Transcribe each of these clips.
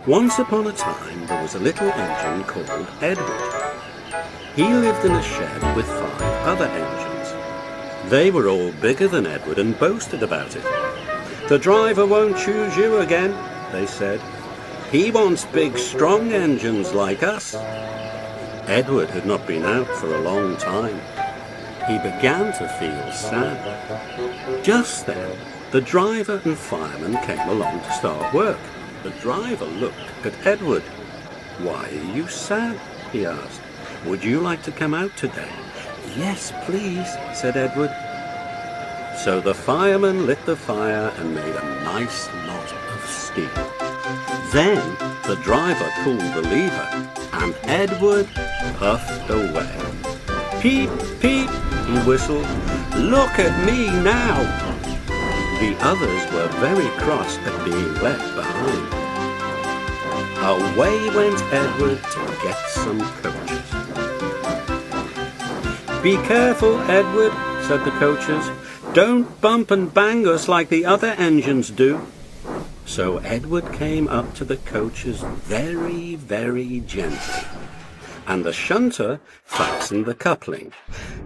Once upon a time there was a little engine called Edward. He lived in a shed with 5 other engines. They were all bigger than Edward and boasted about it. "The driver won't choose you again," they said. "He wants big, strong engines like us." Edward had not been out for a long time. He began to feel sad. Just then, the driver and fireman came along to start work. The driver looked at Edward. "Why are you sad?" he asked. "Would you like to come out today?" "Yes, please," said Edward. So the fireman lit the fire and made a nice lot of steam. Then the driver pulled the lever and Edward puffed away. "Peep, peep," he whistled. "Look at me now." The others were very cross at being left behind. Away went Edward to get some coaches. "Be careful, Edward," said the coaches. "Don't bump and bang us like the other engines do." So Edward came up to the coaches very, very gently, and the shunter fastened the coupling.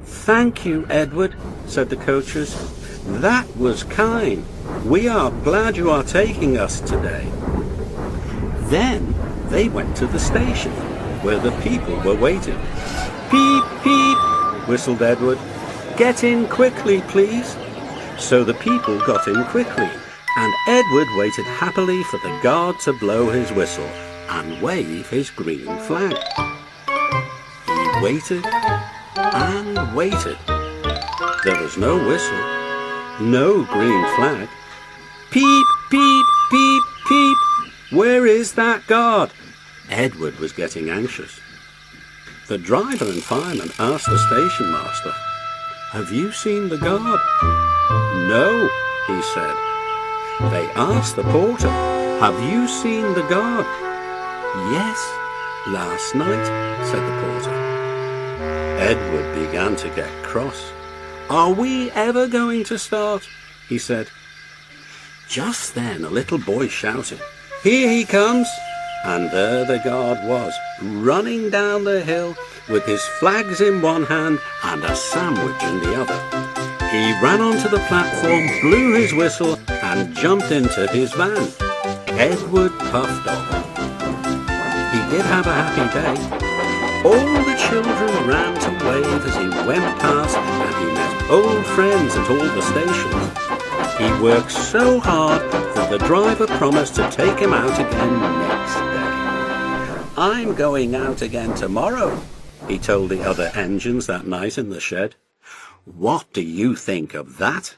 "Thank you, Edward," said the coaches. "That was kind. We are glad you are taking us today." Then they went to the station, where the people were waiting. "Peep, peep," whistled Edward. "Get in quickly, please." So the people got in quickly, and Edward waited happily for the guard to blow his whistle and wave his green flag. He waited and waited. There was no whistle, no green flag. "Peep, peep, peep, peep. Where is that guard?" Edward was getting anxious. The driver and fireman asked the station master, "Have you seen the guard?" "No," he said. They asked the porter, "Have you seen the guard?" "Yes, last night," said the porter. Edward began to get cross. "Are we ever going to start?" he said. Just then a little boy shouted, "Here he comes!" And there the guard was, running down the hill with his flags in one hand and a sandwich in the other. He ran onto the platform, blew his whistle, and jumped into his van. Edward puffed off. He did have a happy day. All the children ran to wave as he went past, and he met old friends at all the stations. He worked so hard that the driver promised to take him out again next day. "I'm going out again tomorrow," he told the other engines that night in the shed. "What do you think of that?"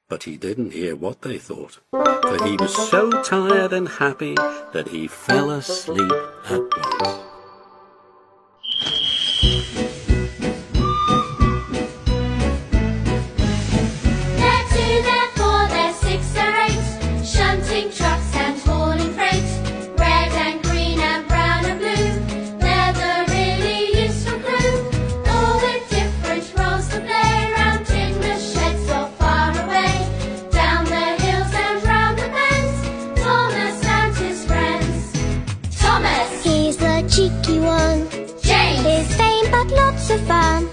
But he didn't hear what they thought, for he was so tired and happy that he fell asleep at once. Cheeky one. James is vain but lots of fun.